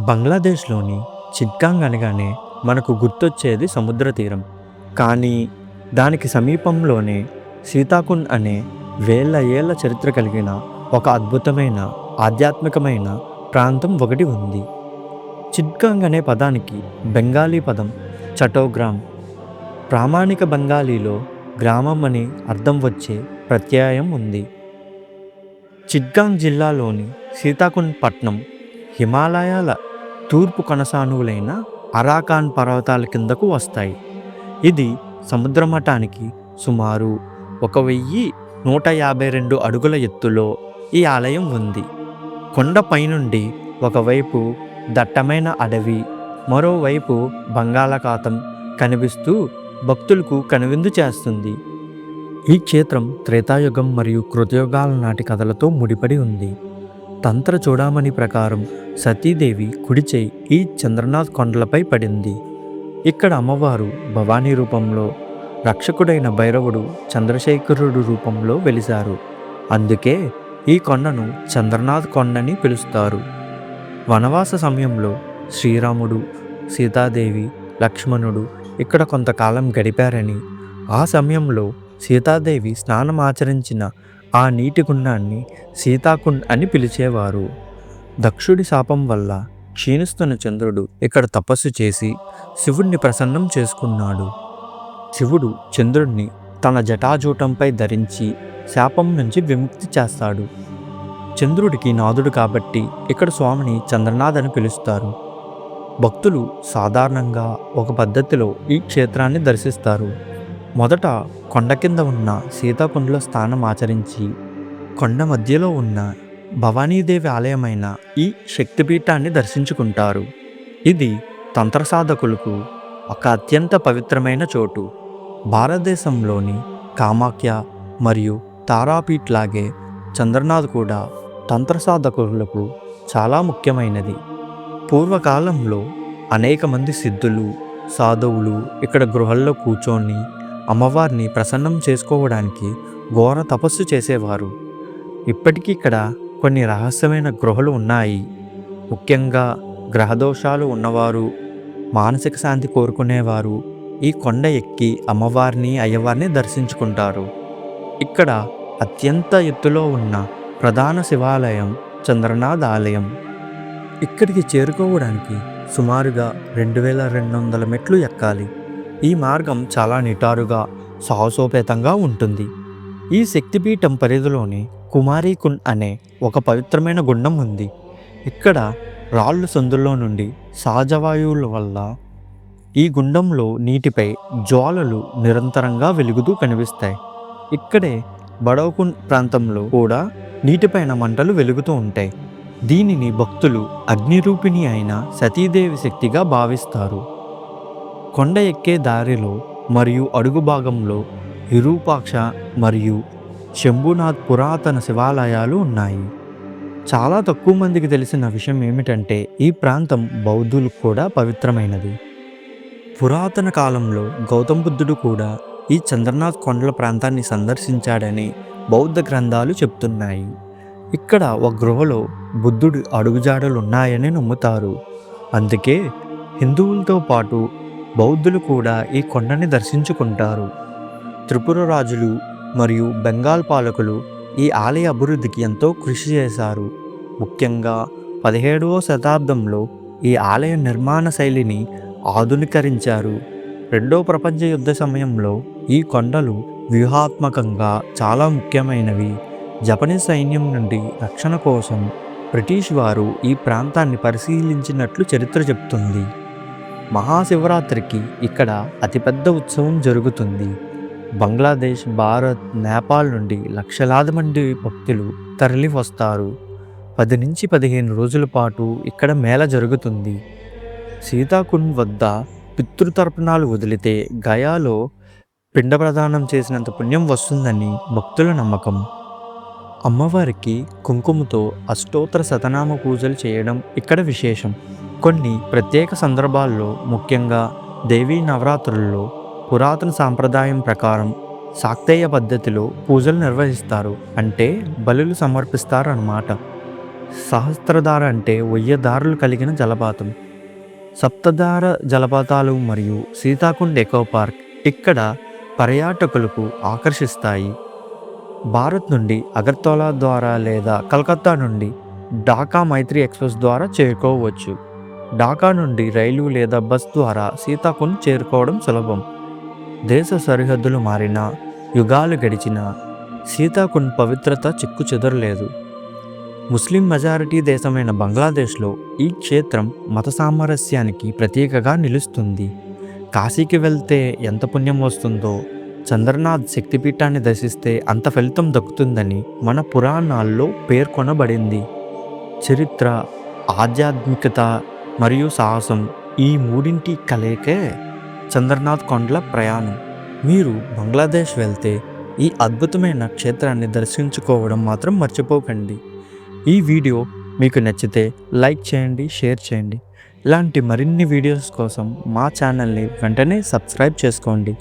బంగ్లాదేశ్‌లోని చిట్గాంగ్ అనగానే మనకు గుర్తొచ్చేది సముద్ర తీరం. కానీ దానికి సమీపంలోనే సీతాకుండ్ అనే వేల ఏళ్ల చరిత్ర కలిగిన ఒక అద్భుతమైన ఆధ్యాత్మికమైన ప్రాంతం ఒకటి ఉంది. చిట్గాంగ్ అనే పదానికి బెంగాలీ పదం చటోగ్రామ్. ప్రామాణిక బెంగాలీలో గ్రామం అని అర్థం వచ్చే ప్రత్యయం ఉంది. చిట్గాంగ్ జిల్లాలోని సీతాకుండ్ పట్నం హిమాలయాల తూర్పు కొనసానువులైన అరాకాన్ పర్వతాల కిందకు వస్తాయి. ఇది సముద్ర మట్టానికి సుమారు 1152 అడుగుల ఎత్తులో ఈ ఆలయం ఉంది. కొండ పైనుండి ఒకవైపు దట్టమైన అడవి, మరోవైపు బంగాళాఖాతం కనిపిస్తూ భక్తులకు కనువిందు చేస్తుంది. ఈ క్షేత్రం త్రేతాయుగం మరియు కృతయుగాల నాటి కథలతో ముడిపడి ఉంది. తంత్ర చూడామణి ప్రకారం సతీదేవి కుడిచేయి ఈ చంద్రనాథ్ కొండలపై పడింది. ఇక్కడ అమ్మవారు భవానీ రూపంలో, రక్షకుడైన భైరవుడు చంద్రశేఖరుడు రూపంలో వెలిశారు. అందుకే ఈ కొండను చంద్రనాథ్ కొండని పిలుస్తారు. వనవాస సమయంలో శ్రీరాముడు, సీతాదేవి, లక్ష్మణుడు ఇక్కడ కొంతకాలం గడిపారని, ఆ సమయంలో సీతాదేవి స్నానం ఆచరించిన ఆ నీటి గుండాన్ని సీతాకుండ్ అని పిలిచేవారు. దక్షుడి శాపం వల్ల క్షీణిస్తున్న చంద్రుడు ఇక్కడ తపస్సు చేసి శివుణ్ణి ప్రసన్నం చేసుకున్నాడు. శివుడు చంద్రుణ్ణి తన జటాజూటంపై ధరించి శాపం నుంచి విముక్తి చేస్తాడు. చంద్రుడికి నాథుడు కాబట్టి ఇక్కడ స్వామిని చంద్రనాథ్ అని పిలుస్తారు. భక్తులు సాధారణంగా ఒక పద్ధతిలో ఈ క్షేత్రాన్ని దర్శిస్తారు. మొదట కొండ కింద ఉన్న సీతాకుండ్లో స్నానం ఆచరించి, కొండ మధ్యలో ఉన్న భవానీదేవి ఆలయమైన ఈ శక్తిపీఠాన్ని దర్శించుకుంటారు. ఇది తంత్రసాధకులకు ఒక అత్యంత పవిత్రమైన చోటు. భారతదేశంలోని కామాఖ్య మరియు తారాపీఠ్ లాగే చంద్రనాథ్ కూడా తంత్రసాధకులకు చాలా ముఖ్యమైనది. పూర్వకాలంలో అనేక మంది సిద్ధులు, సాధువులు ఇక్కడ గృహల్లో కూర్చొని అమ్మవారిని ప్రసన్నం చేసుకోవడానికి ఘోర తపస్సు చేసేవారు. ఇప్పటికీ ఇక్కడ కొన్ని రహస్యమైన గృహలు ఉన్నాయి. ముఖ్యంగా గ్రహదోషాలు ఉన్నవారు, మానసిక శాంతి కోరుకునేవారు ఈ కొండ ఎక్కి అమ్మవారిని, అయ్యవారిని దర్శించుకుంటారు. ఇక్కడ అత్యంత ఎత్తులో ఉన్న ప్రధాన శివాలయం చంద్రనాథ్ ఆలయం. ఇక్కడికి చేరుకోవడానికి సుమారుగా 2200 మెట్లు ఎక్కాలి. ఈ మార్గం చాలా నిటారుగా, సాహసోపేతంగా ఉంటుంది. ఈ శక్తిపీఠం పరిధిలోని కుమారీకుండ్ అనే ఒక పవిత్రమైన గుండం ఉంది. ఇక్కడ రాళ్ళు సందుల్లో నుండి సహజవాయువుల వల్ల ఈ గుండంలో నీటిపై జ్వాలలు నిరంతరంగా వెలుగుతూ కనిపిస్తాయి. ఇక్కడే బడౌకుండ్ ప్రాంతంలో కూడా నీటిపైన మంటలు వెలుగుతూ ఉంటాయి. దీనిని భక్తులు అగ్నిరూపిణి అయిన సతీదేవి శక్తిగా భావిస్తారు. కొండ ఎక్కే దారిలో మరియు అడుగు భాగంలో విరూపాక్ష మరియు శంభునాథ్ పురాతన శివాలయాలు ఉన్నాయి. చాలా తక్కువ మందికి తెలిసిన విషయం ఏమిటంటే ఈ ప్రాంతం బౌద్ధులకు కూడా పవిత్రమైనది. పురాతన కాలంలో గౌతమ బుద్ధుడు కూడా ఈ చంద్రనాథ్ కొండల ప్రాంతాన్ని సందర్శించాడని బౌద్ధ గ్రంథాలు చెప్తున్నాయి. ఇక్కడ ఒక గృహలో బుద్ధుడి అడుగుజాడలు ఉన్నాయని నమ్ముతారు. అందుకే హిందువులతో పాటు బౌద్ధులు కూడా ఈ కొండని దర్శించుకుంటారు. త్రిపుర రాజులు మరియు బెంగాల్ పాలకులు ఈ ఆలయ అభివృద్ధికి ఎంతో కృషి చేశారు. ముఖ్యంగా 17వ శతాబ్దంలో ఈ ఆలయ నిర్మాణ శైలిని ఆధునీకరించారు. రెండో ప్రపంచ యుద్ధ సమయంలో ఈ కొండలు వ్యూహాత్మకంగా చాలా ముఖ్యమైనవి. జపనీస్ సైన్యం నుండి రక్షణ కోసం బ్రిటిష్ వారు ఈ ప్రాంతాన్ని పరిశీలించినట్లు చరిత్ర చెబుతుంది. మహాశివరాత్రికి ఇక్కడ అతిపెద్ద ఉత్సవం జరుగుతుంది. బంగ్లాదేశ్, భారత్, నేపాల్ నుండి లక్షలాది మంది భక్తులు తరలి వస్తారు. 10 నుంచి 15 రోజుల పాటు ఇక్కడ మేళ జరుగుతుంది. సీతాకుండ్ వద్ద పితృతర్పణాలు వదిలితే గయాలో పిండ ప్రదానం చేసినంత పుణ్యం వస్తుందని భక్తుల నమ్మకం. అమ్మవారికి కుంకుమతో అష్టోత్తర శతనామ పూజలు చేయడం ఇక్కడ విశేషం. కొన్ని ప్రత్యేక సందర్భాల్లో, ముఖ్యంగా దేవీ నవరాత్రుల్లో పురాతన సాంప్రదాయం ప్రకారం శాక్తేయ పద్ధతిలో పూజలు నిర్వహిస్తారు. అంటే బలులు సమర్పిస్తారు అన్నమాట. సహస్రధార అంటే 1000 దారులు కలిగిన జలపాతం. సప్తధార జలపాతాలు మరియు సీతాకుండ్ ఎకో పార్క్ ఇక్కడ పర్యాటకులకు ఆకర్షిస్తాయి. భారత్ నుండి అగర్తలా ద్వారా లేదా కలకత్తా నుండి ఢాకా మైత్రి ఎక్స్‌ప్రెస్ ద్వారా చేరుకోవచ్చు. ఢాకా నుండి రైలు లేదా బస్ ద్వారా సీతాకుండ్ చేరుకోవడం సులభం. దేశ సరిహద్దులు మారినా, యుగాలు గడిచినా సీతాకుండ్ పవిత్రత చెక్కుచెదరలేదు. ముస్లిం మెజారిటీ దేశమైన బంగ్లాదేశ్లో ఈ క్షేత్రం మత సామరస్యానికి ప్రతీకగా నిలుస్తుంది. కాశీకి వెళ్తే ఎంత పుణ్యం వస్తుందో, చంద్రనాథ్ శక్తిపీఠాన్ని దర్శిస్తే అంత ఫలితం దక్కుతుందని మన పురాణాల్లో పేర్కొనబడింది. చరిత్ర, ఆధ్యాత్మికత మరియు సాహసం ఈ మూడింటి కలయికే చంద్రనాథ్ కొండల ప్రయాణం. మీరు బంగ్లాదేశ్ వెళ్తే ఈ అద్భుతమైన క్షేత్రాన్ని దర్శించుకోవడం మాత్రం మర్చిపోకండి. ఈ వీడియో మీకు నచ్చితే లైక్ చేయండి, షేర్ చేయండి. ఇలాంటి మరిన్ని వీడియోస్ కోసం మా ఛానల్ని వెంటనే సబ్స్క్రైబ్ చేసుకోండి.